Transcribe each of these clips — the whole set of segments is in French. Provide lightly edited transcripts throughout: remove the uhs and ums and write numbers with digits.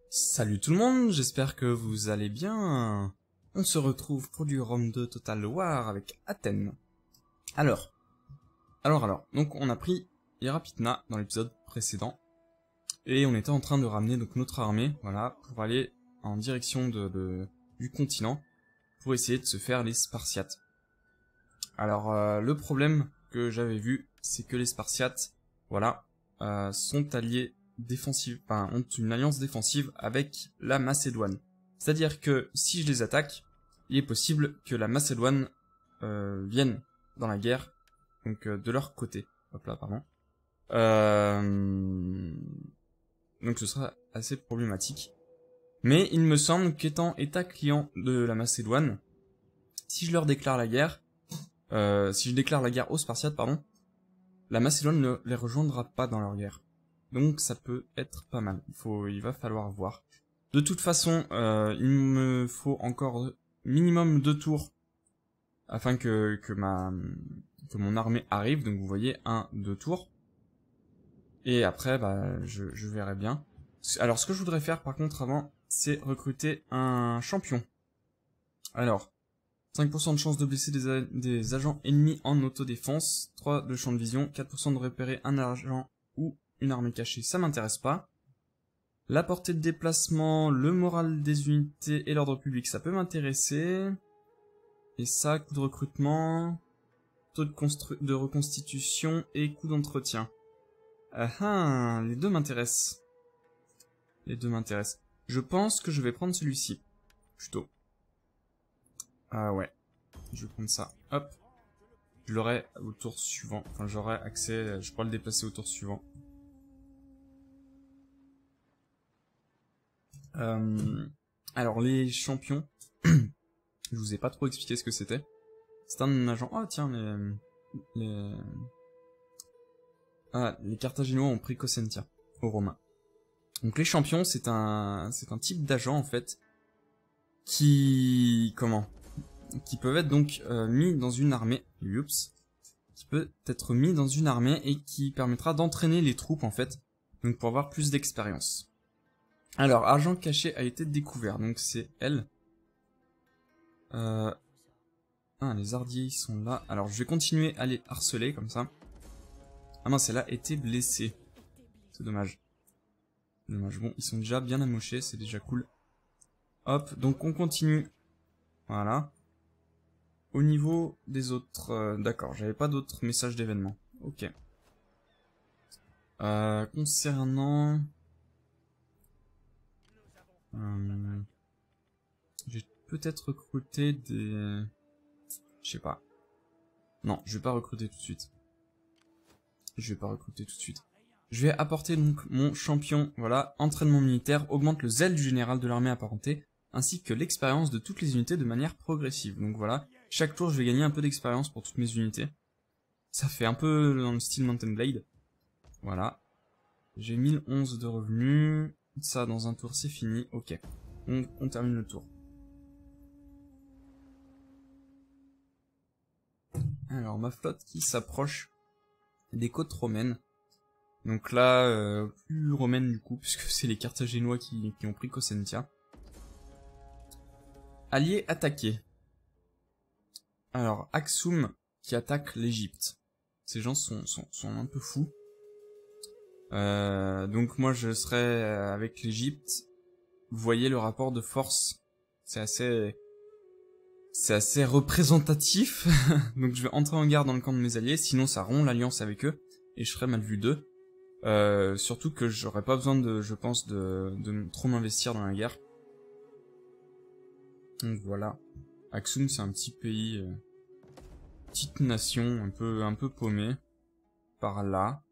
Salut tout le monde, j'espère que vous allez bien. On se retrouve pour du Rome 2 Total War avec Athènes. Alors, donc on a pris Irapitna dans l'épisode précédent. Et on était en train de ramener donc notre armée, voilà, pour aller en direction du continent, pour essayer de se faire les Spartiates. Alors, le problème que j'avais vu, c'est que les Spartiates, voilà, sont alliés défensifs, enfin, ont une alliance défensive avec la Macédoine. C'est-à-dire que si je les attaque, il est possible que la Macédoine vienne dans la guerre, donc de leur côté. Hop là, pardon. Donc ce sera assez problématique. Mais il me semble qu'étant état client de la Macédoine, si je leur déclare la guerre, si je déclare la guerre aux Spartiates, pardon, la Macédoine ne les rejoindra pas dans leur guerre. Donc ça peut être pas mal. Il va falloir voir. De toute façon, il me faut encore minimum 2 tours afin que mon armée arrive. Donc vous voyez, 1-2 tours. Et après, bah, je verrai bien. Alors, ce que je voudrais faire, par contre, avant, c'est recruter un champion. Alors, 5% de chance de blesser des agents ennemis en autodéfense, 3 de champ de vision, 4% de repérer un agent ou une armée cachée, ça m'intéresse pas. La portée de déplacement, le moral des unités et l'ordre public, ça peut m'intéresser. Et ça, coût de recrutement, taux de reconstitution et coût d'entretien. Les deux m'intéressent. Je pense que je vais prendre celui-ci, plutôt. Ah ouais, je vais prendre ça. Hop. Je l'aurai au tour suivant. Enfin, j'aurai accès, je pourrai le déplacer au tour suivant. Alors, les champions, je vous ai pas trop expliqué ce que c'était. C'est un agent... Oh, tiens, les Carthaginois ont pris Cosentia aux Romains. Donc les champions, c'est un type d'agent en fait qui peuvent être donc mis dans une armée, qui peut être mis dans une armée et qui permettra d'entraîner les troupes en fait, donc pour avoir plus d'expérience. Alors agent caché a été découvert, donc c'est elle. Les Ardiers ils sont là. Alors je vais continuer à les harceler comme ça. Ah mince, elle a été blessée. C'est dommage. Bon, ils sont déjà bien amochés, c'est déjà cool. Hop, donc on continue. Voilà. Au niveau des autres... D'accord, j'avais pas d'autres messages d'événements. Ok. Concernant... J'ai peut-être recruté des... Je sais pas. Non, je vais pas recruter tout de suite. Je vais apporter donc mon champion, voilà, entraînement militaire, augmente le zèle du général de l'armée apparentée, ainsi que l'expérience de toutes les unités de manière progressive. Donc voilà, chaque tour je vais gagner un peu d'expérience pour toutes mes unités. Ça fait un peu dans le style Mountain Blade. Voilà. J'ai 1011 de revenus. Ça, dans un tour, c'est fini. Ok. On termine le tour. Alors, ma flotte qui s'approche des côtes romaines. Donc là, plus romaine du coup, puisque c'est les Carthaginois qui ont pris Cosentia. Alliés attaqués. Alors, Axum qui attaque l'Égypte. Ces gens sont un peu fous. Donc moi je serai avec l'Égypte. Vous voyez le rapport de force. C'est assez représentatif. Donc je vais entrer en guerre dans le camp de mes alliés, sinon ça rompt l'alliance avec eux. Et je serai mal vu d'eux. Surtout que j'aurais pas besoin je pense, de trop m'investir dans la guerre. Donc voilà. Axum c'est un petit pays, petite nation, un peu paumée. Par là.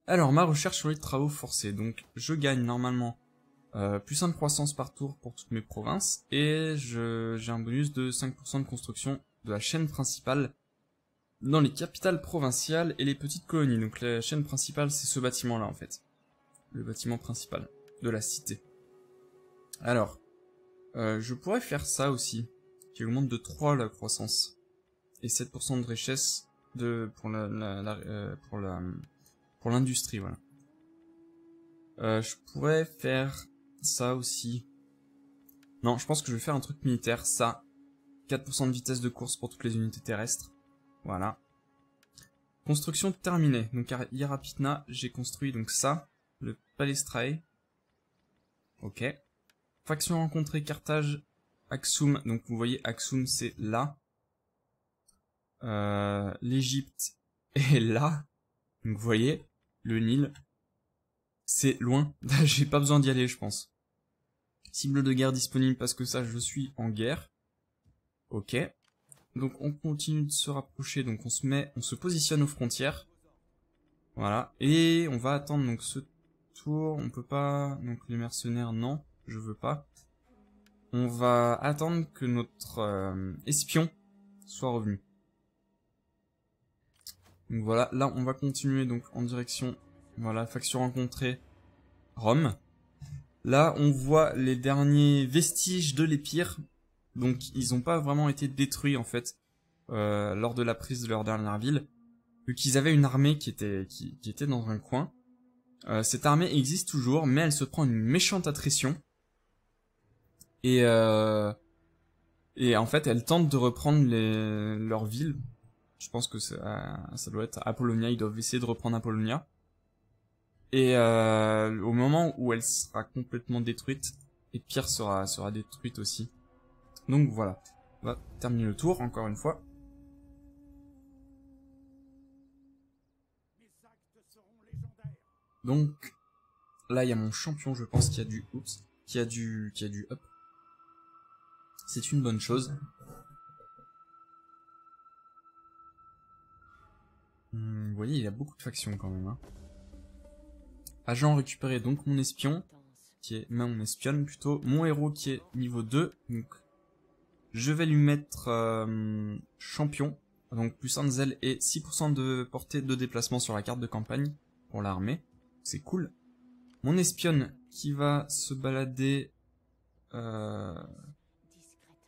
Alors ma recherche sur les travaux forcés. Donc je gagne normalement plus 1 de croissance par tour pour toutes mes provinces. Et j'ai un bonus de 5% de construction de la chaîne principale dans les capitales provinciales et les petites colonies. Donc la chaîne principale, c'est ce bâtiment-là, en fait. Le bâtiment principal de la cité. Alors, je pourrais faire ça aussi, qui augmente de 3 la croissance. Et 7% de richesse pour l'industrie, voilà. Je pourrais faire Ça aussi. Non, je pense que je vais faire un truc militaire. Ça, 4% de vitesse de course pour toutes les unités terrestres. Voilà. Construction terminée. Donc à Yarapitna, j'ai construit donc ça, le Palestrae. Ok. Faction rencontrée Carthage, Axum. Donc vous voyez, Axum c'est là. L'Égypte est là. Donc vous voyez, le Nil, c'est loin. J'ai pas besoin d'y aller, je pense. Cible de guerre disponible parce que ça, je suis en guerre. Ok. Donc on continue de se rapprocher. Donc on se positionne aux frontières. Voilà. Et on va attendre donc ce tour. On peut pas. Donc les mercenaires, non, je veux pas. On va attendre que notre espion soit revenu. Donc voilà, là on va continuer donc en direction, voilà, faction rencontrée, Rome. Là on voit les derniers vestiges de l'Épire, donc ils n'ont pas vraiment été détruits en fait, lors de la prise de leur dernière ville, vu qu'ils avaient une armée qui était dans un coin. Cette armée existe toujours, mais elle se prend une méchante attrition, et en fait elle tente de reprendre leur ville. Je pense que ça doit être Apollonia, ils doivent essayer de reprendre Apollonia. Et au moment où elle sera complètement détruite, Épire sera détruite aussi. Donc voilà, on va terminer le tour, encore une fois. Donc, là il y a mon champion, je pense, qui a du up. C'est une bonne chose. Vous voyez, il y a beaucoup de factions quand même. Hein. Agent récupéré, donc mon espion, qui est mon espionne plutôt. Mon héros qui est niveau 2, donc je vais lui mettre champion. Donc plus 1 de zèle et 6% de portée de déplacement sur la carte de campagne pour l'armée. C'est cool. Mon espionne qui va se balader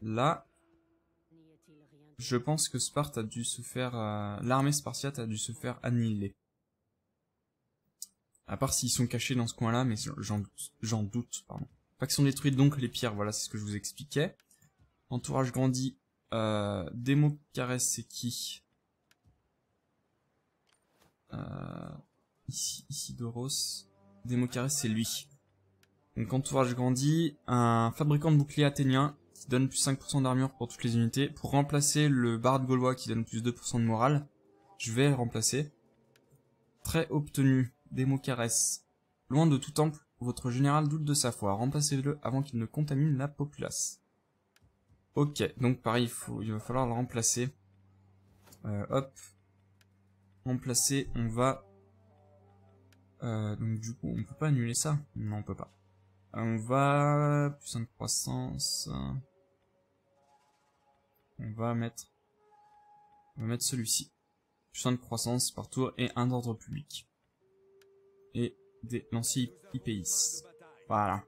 là. Je pense que Sparte a dû se faire... l'armée spartiate a dû se faire annihiler. À part s'ils sont cachés dans ce coin-là, mais j'en doute, pardon. Faction détruite, donc les pierres, voilà, c'est ce que je vous expliquais. Entourage grandi. Démocarès, c'est qui Isidoros. Démocarès, c'est lui. Donc entourage grandi. Un fabricant de boucliers athénien qui donne plus 5% d'armure pour toutes les unités. Pour remplacer le barde gaulois qui donne plus 2% de morale, je vais le remplacer. Très obtenu. Démocarès. Loin de tout temple, votre général doute de sa foi. Remplacez-le avant qu'il ne contamine la populace. Ok, donc pareil, il va falloir le remplacer. Hop. Remplacer, on va... donc du coup, on peut pas annuler ça? Non, on peut pas. On va... plus 1 de croissance... On va mettre celui-ci. Plus 1 de croissance par tour et un d'ordre public. Et des lanciers IPIS. Voilà.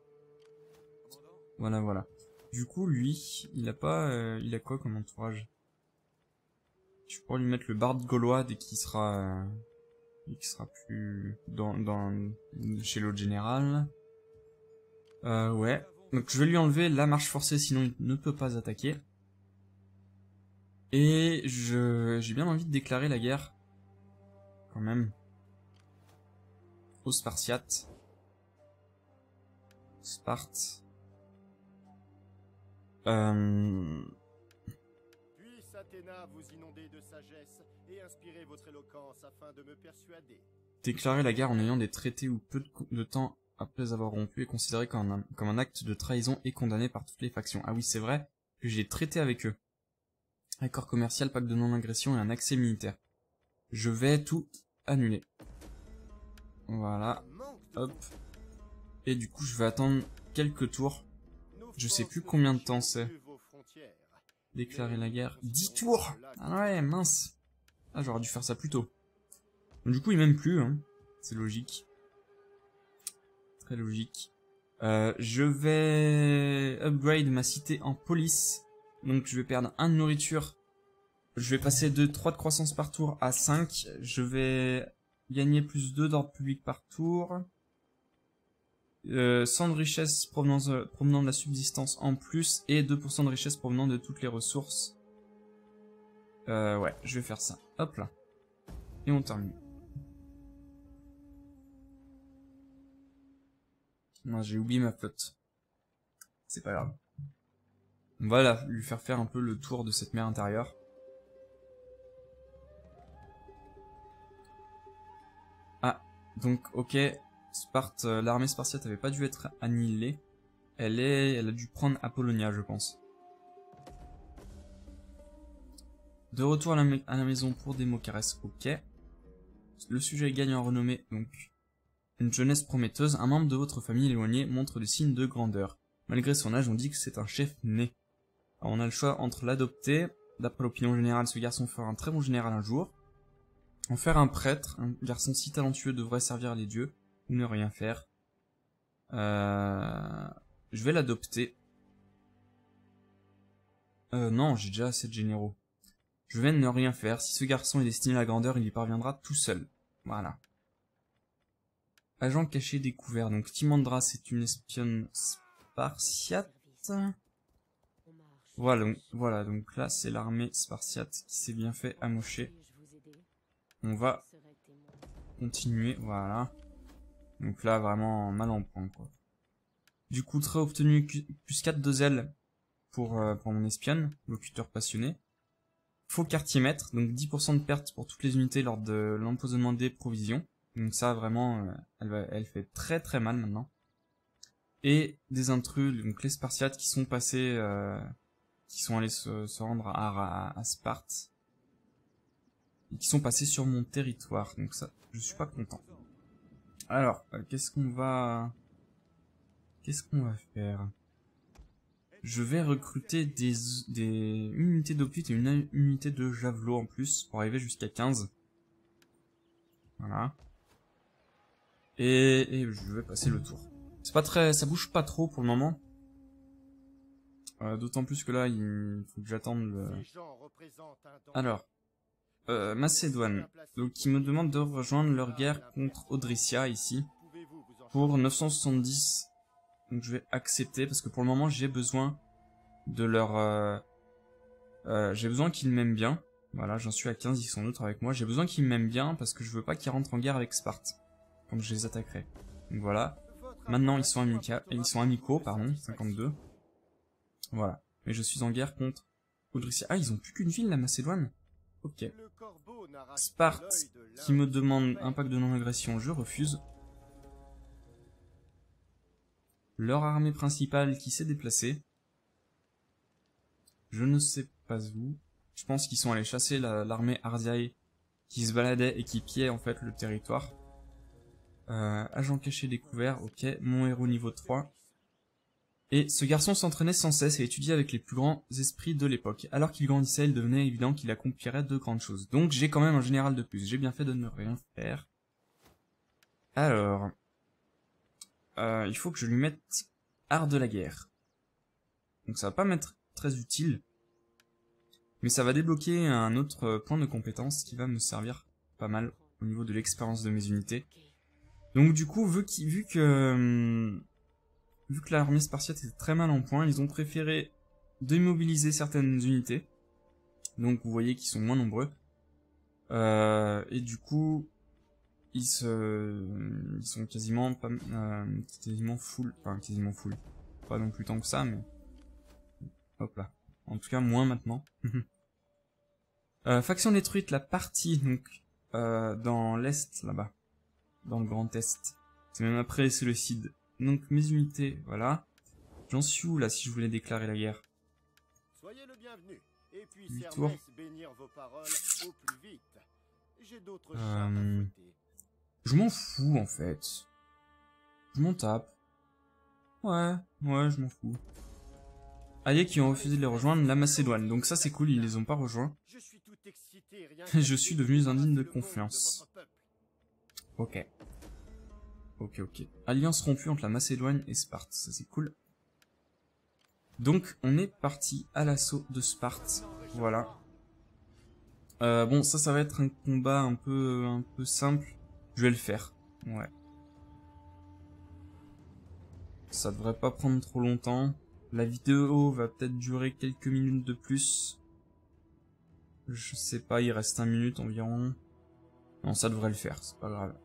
Voilà. Du coup, lui, il a pas... il a quoi comme entourage? Je pourrais lui mettre le barde gaulois dès qu'il sera... plus chez l'autre général. Ouais. Donc je vais lui enlever la marche forcée, sinon il ne peut pas attaquer. Et j'ai bien envie de déclarer la guerre. Quand même. Aux Spartiates. Sparte. Puisse Athéna vous inonder de sagesse et inspirer votre éloquence afin de me persuader. Déclarer la guerre en ayant des traités ou peu de temps après avoir rompu est considéré comme un acte de trahison et condamné par toutes les factions. Ah oui, c'est vrai que j'ai traité avec eux. Accord commercial, pacte de non-agression et un accès militaire. Je vais tout annuler. Voilà. Hop. Et du coup, je vais attendre quelques tours. Je sais plus combien de temps c'est. Déclarer la guerre. 10 tours! Ah ouais, mince. Ah, j'aurais dû faire ça plus tôt. Du coup, il m'aime plus, hein. C'est logique. Très logique. Je vais upgrade ma cité en police. Donc, je vais perdre 1 de nourriture. Je vais passer de 3 de croissance par tour à 5. Je vais gagner plus 2 d'ordre public par tour. 100 de richesse provenant de la subsistance en plus et 2% de richesse provenant de toutes les ressources. Ouais, je vais faire ça. Hop là. Et on termine. Non, j'ai oublié ma flotte. C'est pas grave. On va lui faire un peu le tour de cette mer intérieure. Ah, donc ok, Sparte, l'armée spartiate avait pas dû être annihilée. Elle a dû prendre Apollonia, je pense. De retour à la maison pour Démocarès, ok. Le sujet gagne en renommée, donc une jeunesse prometteuse. Un membre de votre famille éloignée montre des signes de grandeur. Malgré son âge, on dit que c'est un chef né. Alors, on a le choix entre l'adopter. D'après l'opinion générale, ce garçon fera un très bon général un jour. En faire un prêtre, un garçon si talentueux devrait servir les dieux, ou ne rien faire. Je vais l'adopter. Non, j'ai déjà assez de généraux. Je vais ne rien faire. Si ce garçon est destiné à la grandeur, il y parviendra tout seul. Voilà. Agent caché découvert. Donc Timandra, c'est une espionne spartiate. Voilà, donc là, c'est l'armée spartiate qui s'est bien fait amocher. On va continuer, voilà. Donc là, vraiment mal en point, quoi. Du coup, trait obtenu plus 4 de zèle pour mon espionne, locuteur passionné. Faux quartier-mètre, donc 10% de perte pour toutes les unités lors de l'empoisonnement des provisions. Donc ça, vraiment, elle fait très très mal maintenant. Et des intrus, donc les Spartiates qui sont passés, qui sont allés se rendre à Sparte. Et qui sont passés sur mon territoire, donc ça, je suis pas content. Alors, qu'est-ce qu'on va faire? Je vais recruter une unité d'optique et une unité de javelot en plus pour arriver jusqu'à 15. Voilà. Et je vais passer le tour. C'est pas très, ça bouge pas trop pour le moment. D'autant plus que là, il faut que j'attende le... Alors, Macédoine, donc qui me demande de rejoindre leur guerre contre Odrysia ici pour 970. Donc je vais accepter parce que pour le moment j'ai besoin de leur... j'ai besoin qu'ils m'aiment bien. Voilà, j'en suis à 15, ils sont neutres avec moi. J'ai besoin qu'ils m'aiment bien parce que je veux pas qu'ils rentrent en guerre avec Sparte. Comme je les attaquerai. Donc voilà. Maintenant ils sont amicaux, pardon, 52. Voilà. Mais je suis en guerre contre Odrysia. Ah, ils ont plus qu'une ville, la Macédoine. Ok. Sparte, qui me demande un pacte de non-agression, je refuse. Leur armée principale qui s'est déplacée. Je ne sais pas où. Je pense qu'ils sont allés chasser l'armée Ardiae qui se baladait et qui pillait en fait le territoire. Agent caché découvert, ok. Mon héros niveau 3. Et ce garçon s'entraînait sans cesse et étudiait avec les plus grands esprits de l'époque. Alors qu'il grandissait, il devenait évident qu'il accomplirait de grandes choses. Donc j'ai quand même un général de plus. J'ai bien fait de ne rien faire. Alors... il faut que je lui mette art de la guerre. Donc ça va pas m'être très utile. Mais ça va débloquer un autre point de compétence qui va me servir pas mal au niveau de l'expérience de mes unités. Donc du coup, vu que l'armée spartiate était très mal en point, ils ont préféré démobiliser certaines unités. Donc vous voyez qu'ils sont moins nombreux. Et du coup, ils sont quasiment full. Enfin, quasiment full. Pas non plus tant que ça, mais... Hop là. En tout cas, moins maintenant. Faction détruite, la partie, donc, dans l'Est, là-bas. Dans le Grand Est. C'est même après les Séleucides. Donc, mes unités, voilà. J'en suis où, là, si je voulais déclarer la guerre? Soyez le bienvenu. Et puis, 8 tours. bénir vos paroles au plus vite. J'ai d'autres chats à fouetter. Je m'en fous, en fait. Je m'en tape. Ouais, je m'en fous. Alliés qui ont refusé de les rejoindre, la Macédoine. Donc ça, c'est cool, ils les ont pas rejoints. Je suis devenu indigne de confiance. Ok. Ok. Alliance rompue entre la Macédoine et Sparte. Ça, c'est cool. Donc, on est parti à l'assaut de Sparte. Voilà. Bon, ça va être un combat un peu simple. Je vais le faire. Ouais. Ça devrait pas prendre trop longtemps. La vidéo va peut-être durer quelques minutes de plus. Je sais pas, il reste 1 minute environ. Non, ça devrait le faire, c'est pas grave.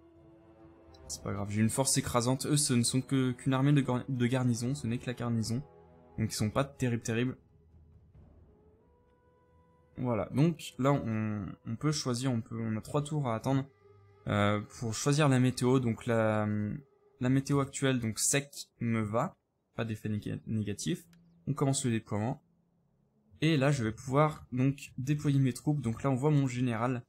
C'est pas grave, j'ai une force écrasante. Eux, ce ne sont qu'une armée de garnison, ce n'est que la garnison. Donc ils sont pas terribles. Voilà, donc là on peut choisir, on a 3 tours à attendre pour choisir la météo. Donc la météo actuelle, donc sec, me va, pas d'effet négatif. On commence le déploiement. Et là je vais pouvoir donc déployer mes troupes. Donc là on voit mon général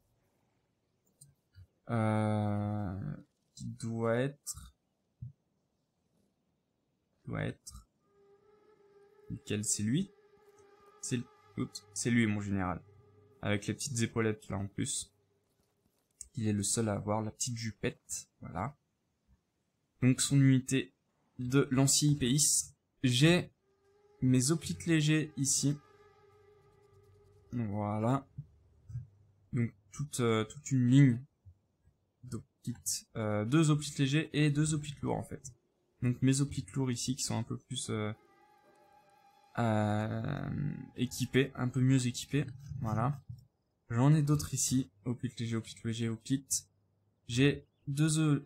qui doit être lequel? C'est lui. C'est lui mon général. Avec les petites épaulettes là en plus. Il est le seul à avoir la petite jupette. Voilà. Donc son unité de lancier IPIS. J'ai mes hoplites légers ici. Voilà. Donc toute une ligne d'hoplites. 2 hoplites légers et 2 hoplites lourds en fait. Donc mes hoplites lourds ici qui sont un peu plus équipés, un peu mieux équipés. Voilà. J'en ai d'autres ici. Hoplites légers, hoplites légers, hoplites. J'ai deux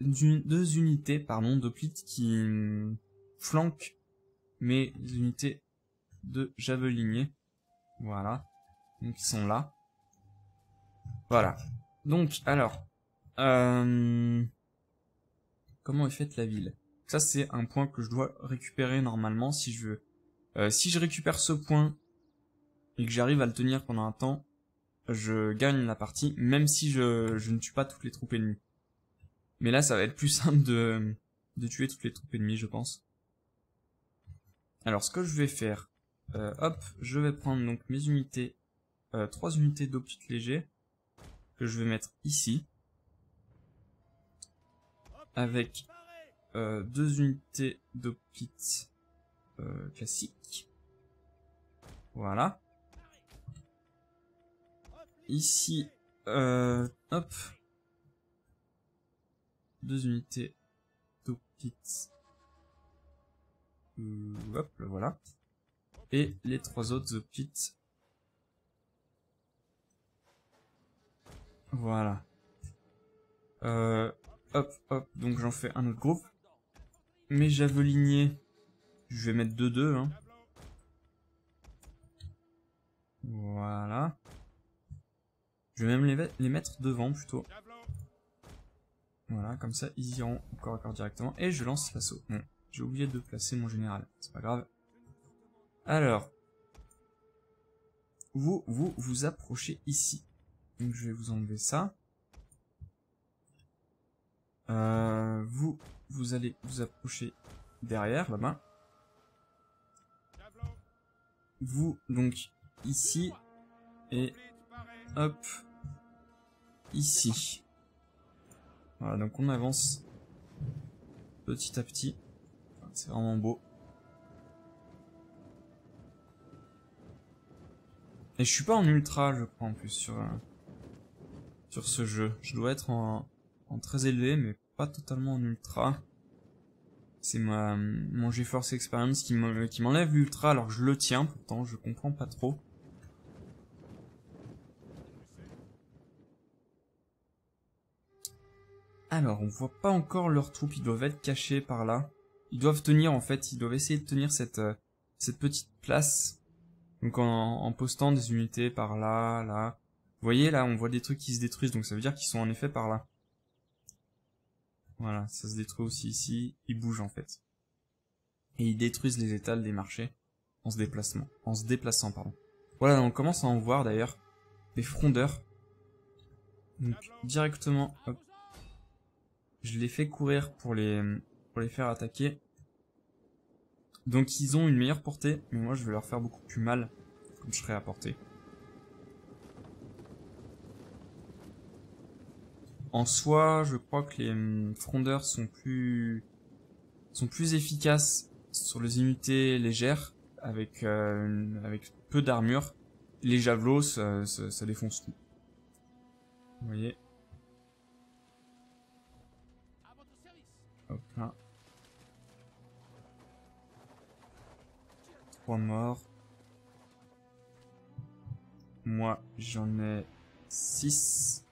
unités d'hoplites qui flanquent mes unités de javeliniers. Voilà. Donc ils sont là. Voilà. Donc alors, comment est faite la ville? Ça c'est un point que je dois récupérer normalement si je veux. Si je récupère ce point et que j'arrive à le tenir pendant un temps, je gagne la partie, même si je ne tue pas toutes les troupes ennemies. Mais là, ça va être plus simple de tuer toutes les troupes ennemies, je pense. Alors, ce que je vais faire, hop, je vais prendre donc mes unités, 3 unités d'hoplites légers, que je vais mettre ici, avec 2 unités d'hoplites classiques. Voilà. Ici, hop, 2 unités d'hoplites. Hop, voilà. Et les 3 autres hoplites. Voilà. Hop, hop, donc j'en fais un autre groupe. Mes javeliniers, je vais mettre 2-2, hein. Voilà. Je vais même les mettre devant plutôt. Voilà, comme ça ils iront au corps à corps directement. Et je lance l'assaut. Bon, j'ai oublié de placer mon général, c'est pas grave. Alors, vous approchez ici. Donc je vais vous enlever ça. Vous allez vous approcher derrière, là-bas. Vous, donc, ici. Et hop. Ici. Voilà, donc on avance petit à petit. C'est vraiment beau. Et je suis pas en ultra, je crois, en plus, sur ce jeu. Je dois être en très élevé, mais pas totalement en ultra. C'est mon GeForce Experience qui m'enlève l'ultra alors que je le tiens, pourtant je comprends pas trop. Alors, on voit pas encore leurs troupes, ils doivent être cachés par là. Ils doivent tenir, en fait, ils doivent essayer de tenir cette petite place. Donc en postant des unités par là, là. Vous voyez, là, on voit des trucs qui se détruisent, donc ça veut dire qu'ils sont en effet par là. Voilà, ça se détruit aussi ici, ils bougent en fait. Et ils détruisent les étals des marchés en se déplaçant, pardon. Voilà, on commence à en voir d'ailleurs des frondeurs. Donc directement, hop, je les fais courir pour les faire attaquer. Donc ils ont une meilleure portée, mais moi je vais leur faire beaucoup plus mal, comme je serai à portée. En soi, je crois que les frondeurs sont plus efficaces sur les unités légères, avec peu d'armure. Les javelots, ça défonce tout. Vous voyez. Hop là. 3 morts. Moi, j'en ai 6.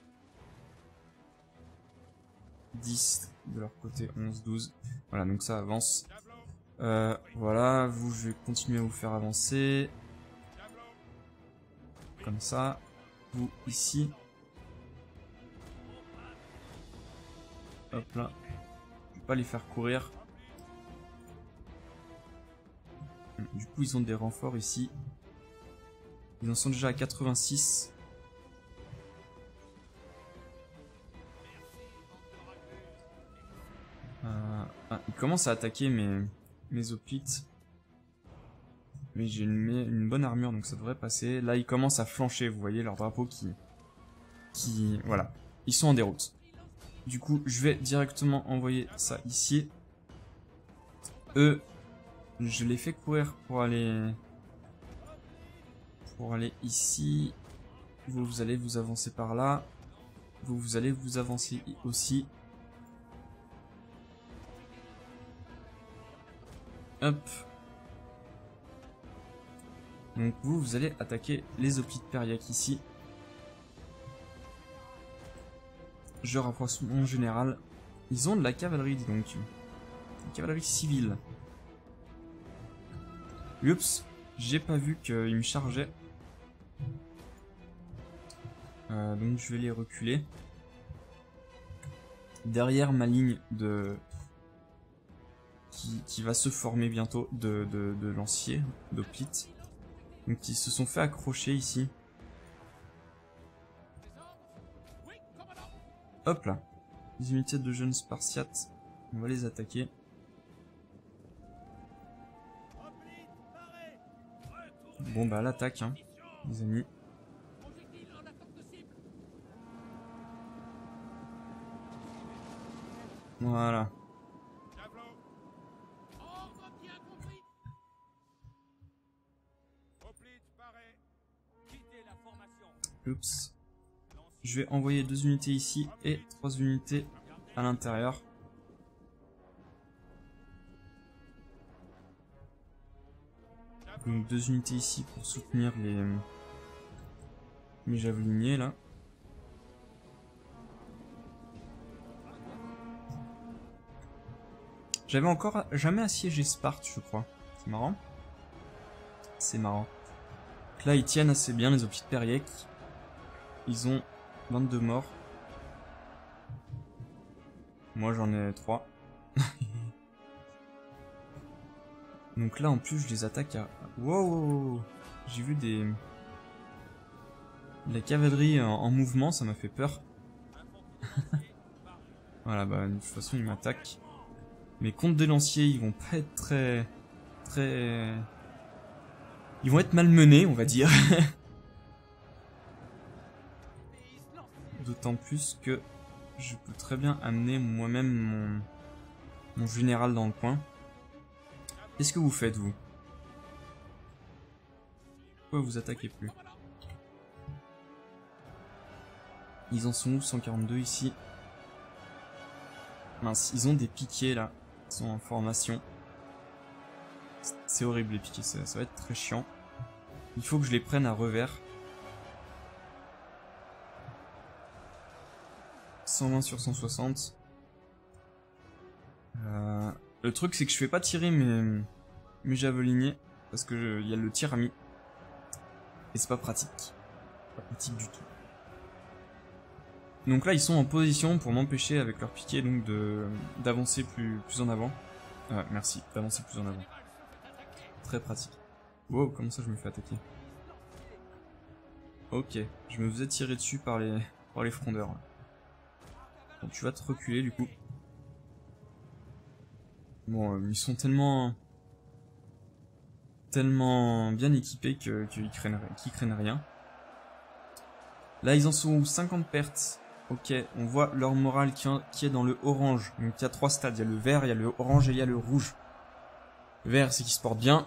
10 de leur côté, 11, 12. Voilà, donc ça avance. Voilà, vous, je vais continuer à vous faire avancer. Comme ça. Vous, ici. Hop là. Je vais pas les faire courir. Du coup, ils ont des renforts ici. Ils en sont déjà à 86. Ils commencent à attaquer mes hoplites. Mais j'ai une bonne armure, donc ça devrait passer. Là, ils commencent à flancher, vous voyez leur drapeau qui... Voilà. Ils sont en déroute. Du coup, je vais directement envoyer ça ici. Eux, je les fais courir pour aller ici. Vous allez vous avancer par là. Vous allez vous avancer aussi. Hop. Donc vous allez attaquer les hoplites Périac ici. Je rapproche mon général. Ils ont de la cavalerie, dis donc. Une cavalerie civile. Oups, j'ai pas vu qu'il me chargeait. Donc je vais les reculer. Derrière ma ligne de... Qui va se former bientôt de lanciers, d'hoplites. Donc ils se sont fait accrocher ici. Hop là. Les unités de jeunes spartiates. On va les attaquer. Bon bah l'attaque hein, les amis. Voilà. Oups. Je vais envoyer 2 unités ici et 3 unités à l'intérieur. Donc 2 unités ici pour soutenir mes javeliniers là. J'avais encore jamais assiégé Sparte, je crois. C'est marrant. C'est marrant. Donc là ils tiennent assez bien les hoplites Périac. Ils ont 22 morts. Moi j'en ai 3. Donc là en plus je les attaque à... Wow, j'ai vu de la cavalerie en mouvement, ça m'a fait peur. Voilà, bah de toute façon ils m'attaquent. Mais contre des lanciers, ils vont pas être très... Ils vont être malmenés, on va dire. D'autant plus que je peux très bien amener moi-même mon général dans le coin. Qu'est-ce que vous faites, vous? Pourquoi vous attaquez plus? Ils en sont où? 142 ici. Mince, ils ont des piquets là. Ils sont en formation. C'est horrible les piquets, ça va être très chiant. Il faut que je les prenne à revers. 120 sur 160. Le truc c'est que je fais pas tirer mes javeliniers parce que il y a le tir à mi. Et c'est pas pratique. Pas pratique du tout. Donc là ils sont en position pour m'empêcher avec leur piquet donc d'avancer plus en avant. Merci, d'avancer plus en avant. Très pratique. Wow, comment ça je me fais attaquer? Ok, je me faisais tirer dessus par les frondeurs. Bon, tu vas te reculer du coup. Bon, ils sont tellement bien équipés qu'ils craignent rien. Là, ils en sont 50 pertes. Ok, on voit leur morale qui est dans le orange. Donc il y a 3 stades, il y a le vert, il y a le orange et il y a le rouge. Le vert, c'est qu'ils se portent bien,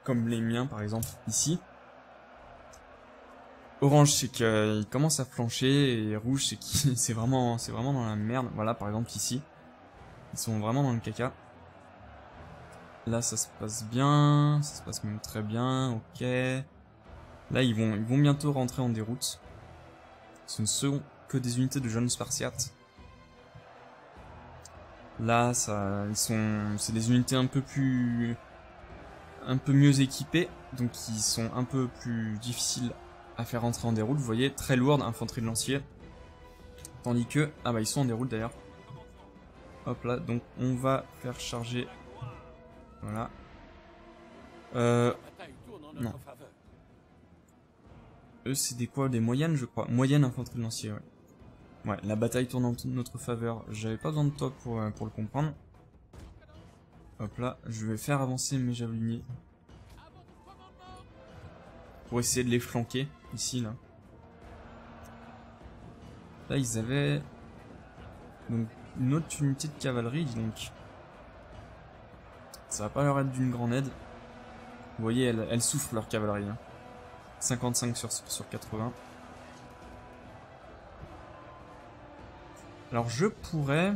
comme les miens par exemple ici. Orange, c'est qu'ils commencent à flancher, et rouge, c'est qu'ils c'est vraiment dans la merde. Voilà, par exemple ici, ils sont vraiment dans le caca. Là, ça se passe bien. Ça se passe même très bien. Ok. Là, ils vont bientôt rentrer en déroute. Ce ne sont que des unités de jeunes spartiates. Là, c'est des unités un peu mieux équipées, donc ils sont un peu plus difficiles à faire rentrer en déroute. Vous voyez, très lourde, infanterie de lancier. Tandis que, ah bah ils sont en déroute d'ailleurs. Hop là, donc on va faire charger. Voilà. Non. Eux, c'est des quoi? Des moyennes, je crois. Moyenne infanterie de lancier, ouais. Ouais, la bataille tourne en notre faveur. J'avais pas besoin de toi pour le comprendre. Hop là, je vais faire avancer mes javeliniers. Pour essayer de les flanquer, ici, là. Là, ils avaient... donc, une autre unité de cavalerie, dis donc. Ça va pas leur être d'une grande aide. Vous voyez, elles souffrent leur cavalerie. Hein. 55 sur 80. Alors je pourrais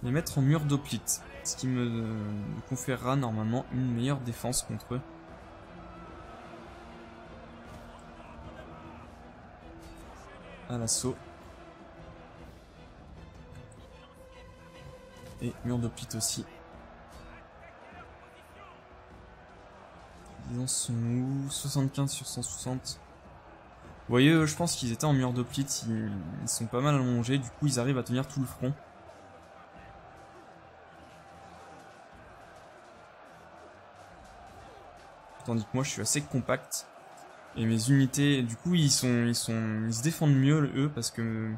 les mettre en mur d'hoplite, ce qui me conférera normalement une meilleure défense contre eux. À l'assaut. Et mur d'hoplite aussi. Ils en sont où? 75 sur 160. Vous voyez, je pense qu'ils étaient en mur d'hoplite, ils sont pas mal allongés, du coup ils arrivent à tenir tout le front. Tandis que moi je suis assez compact. Et mes unités, du coup ils se défendent mieux eux, parce que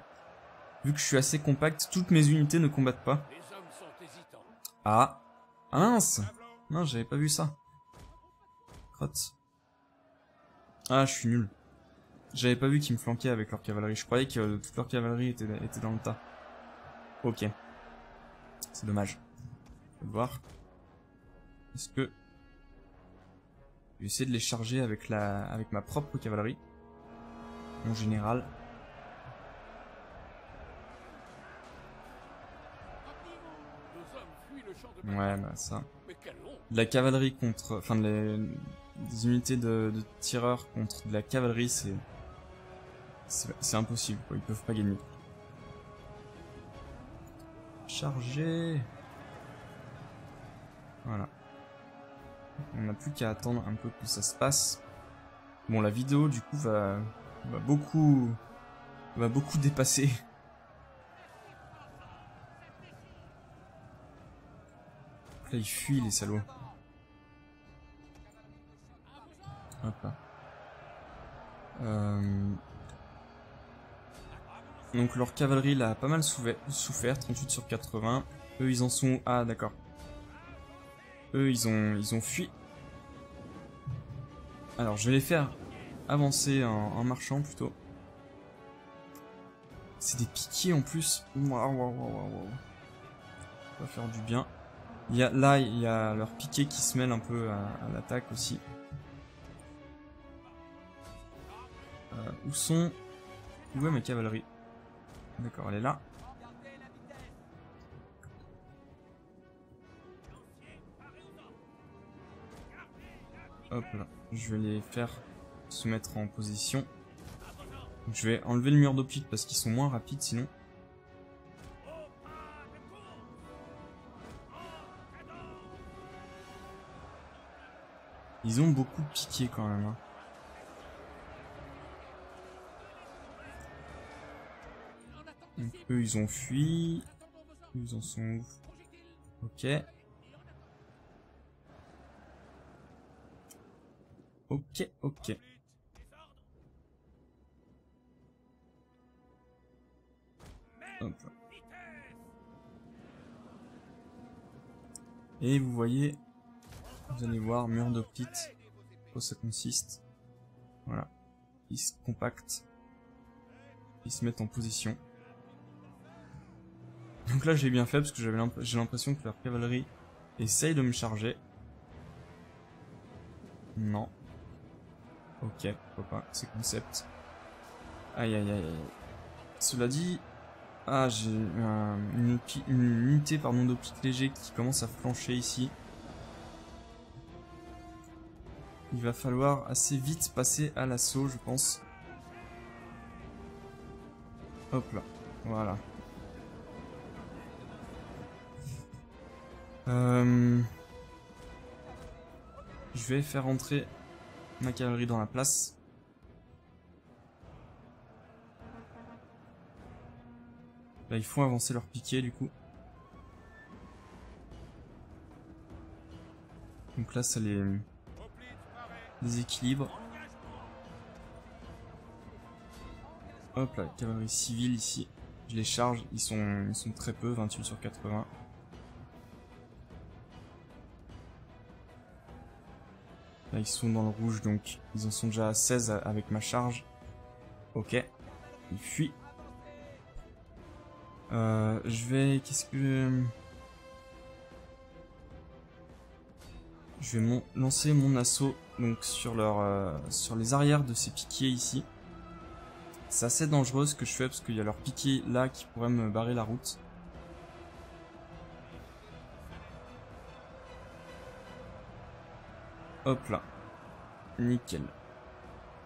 vu que je suis assez compact, toutes mes unités ne combattent pas. Ah, ah mince! Non, j'avais pas vu ça. Crotte. Ah, je suis nul. J'avais pas vu qu'ils me flanquaient avec leur cavalerie. Je croyais que toute leur cavalerie était dans le tas. Ok. C'est dommage. On va voir. Est-ce que... je vais essayer de les charger avec ma propre cavalerie. En général. Ouais, bah ça. De la cavalerie contre... enfin, des unités de tireurs contre de la cavalerie, c'est impossible, quoi. Ils peuvent pas gagner. Charger. Voilà. On n'a plus qu'à attendre un peu que ça se passe. Bon, la vidéo, du coup, va beaucoup dépasser. Là, ils fuient, les salauds. Hop là. Donc leur cavalerie là a pas mal souffert, 38 sur 80. Eux ils en sont... ah d'accord. Eux ils ont fui. Alors je vais les faire avancer en marchant plutôt. C'est des piquiers en plus. Waouh. Ça va faire du bien. Là il y a leur piqué qui se mêle un peu à l'attaque aussi. Où est ma cavalerie? D'accord, elle est là. Hop là, je vais les faire se mettre en position. Donc, je vais enlever le mur d'hoplite parce qu'ils sont moins rapides sinon. Ils ont beaucoup piqué quand même. Hein. Donc, eux ils ont fui. Ils en sont où? Ok. Ok. Hop. Et vous voyez, vous allez voir, mur d'hoplite, quoi ça consiste. Voilà. Ils se compactent. Ils se mettent en position. Donc là j'ai bien fait parce que j'ai l'impression que leur cavalerie essaye de me charger. Non. Ok, pourquoi pas, c'est concept. Aïe. Cela dit, Ah, j'ai une unité d'optique léger qui commence à flancher ici. Il va falloir assez vite passer à l'assaut, je pense. Hop là, voilà. Je vais faire entrer ma cavalerie dans la place. Là, ils font avancer leur piquet du coup. Donc là, ça les équilibre. Hop là, cavalerie civile ici. Je les charge, ils sont très peu, 28 sur 80. Là, ils sont dans le rouge, donc ils en sont déjà à 16 avec ma charge. Ok, ils fuient. Je vais... Qu'est-ce que... Je vais lancer mon assaut donc sur les arrières de ces piquets ici. C'est assez dangereux ce que je fais parce qu'il y a leur piquet là qui pourrait me barrer la route. Hop là. Nickel.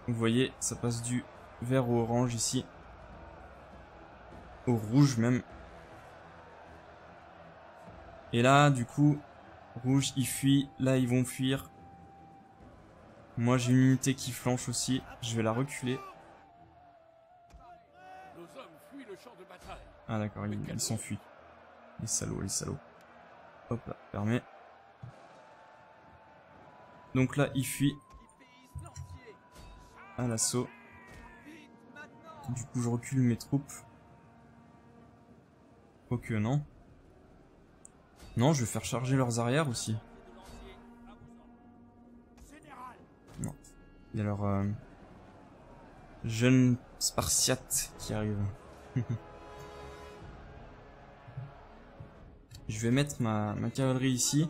Vous voyez, ça passe du vert au orange ici. Au rouge même. Et là, du coup, rouge, ils fuient. Là, ils vont fuir. Moi, j'ai une unité qui flanche aussi. Je vais la reculer. Ah d'accord, ils s'enfuient. Les salauds, les salauds. Hop là, fermé. Donc là, ils fuient. À l'assaut. Du coup, je recule mes troupes. Quoique non. Non, je vais faire charger leurs arrières aussi. Non. Il y a leur jeune spartiate qui arrive. Je vais mettre ma cavalerie ici.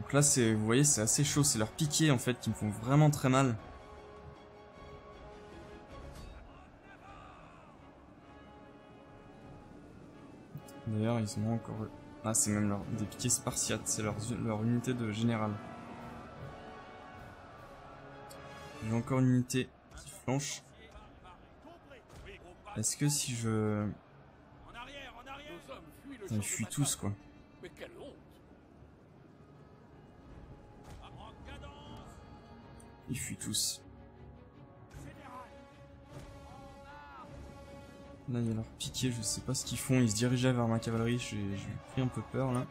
Donc là, vous voyez, c'est assez chaud. C'est leurs piquets en fait qui me font vraiment très mal. D'ailleurs, ils ont encore... Ah, c'est même des piquets spartiates. C'est leur unité de général. J'ai encore une unité qui flanche. Est-ce que si je... Ils fuient tous, quoi. Ils fuient tous. Là, il y a leur piquet, je sais pas ce qu'ils font. Ils se dirigeaient vers ma cavalerie. J'ai pris un peu peur, là.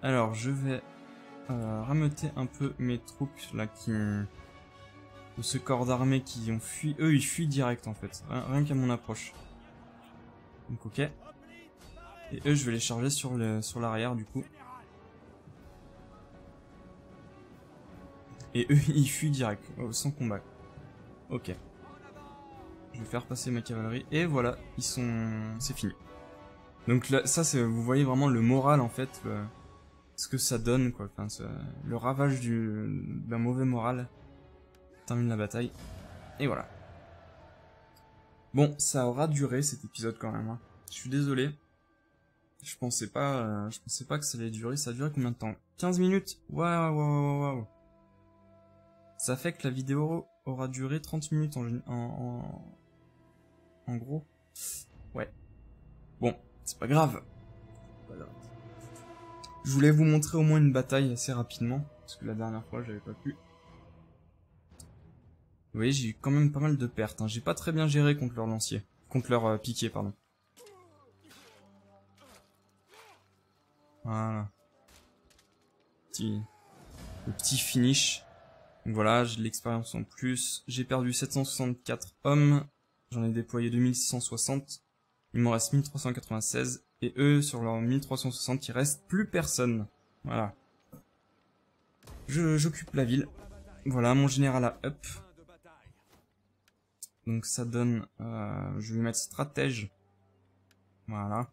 Alors, je vais rameuter un peu mes troupes, là, de ce corps d'armée qui ont fui. Eux, ils fuient direct, en fait. Rien qu'à mon approche. Donc, ok. Et eux, je vais les charger sur l'arrière, du coup. Et eux, ils fuient direct, sans combat. Ok. Je vais faire passer ma cavalerie. Et voilà, c'est fini. Donc là, ça, vous voyez vraiment le moral, en fait, ce que ça donne, quoi. Enfin, le ravage d'un mauvais moral termine la bataille. Et voilà. Bon, ça aura duré cet épisode quand même. Hein. Je suis désolé. Je pensais pas que ça allait durer. Ça a duré combien de temps? 15 minutes. Waouh. Ça fait que la vidéo aura duré 30 minutes en gros. Ouais. Bon, c'est pas grave. Voilà. Je voulais vous montrer au moins une bataille assez rapidement, parce que la dernière fois j'avais pas pu. Vous voyez, j'ai eu quand même pas mal de pertes. Hein. J'ai pas très bien géré contre leur lancier. Contre leur piquet, pardon. Voilà. Le petit finish. Donc voilà, j'ai de l'expérience en plus. J'ai perdu 764 hommes. J'en ai déployé 2660. Il m'en reste 1396. Et eux, sur leurs 1360, il reste plus personne. Voilà. J'occupe la ville. Voilà, mon général a up. Donc ça donne... je vais mettre stratège. Voilà.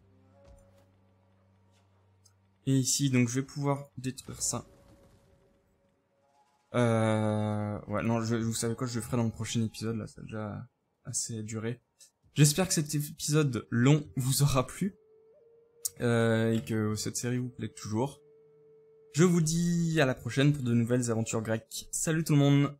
Et ici, donc je vais pouvoir détruire ça. Ouais, non, vous savez quoi, je le ferai dans le prochain épisode, là, ça a déjà assez duré. J'espère que cet épisode long vous aura plu. Et que cette série vous plaît toujours. Je vous dis à la prochaine pour de nouvelles aventures grecques. Salut tout le monde!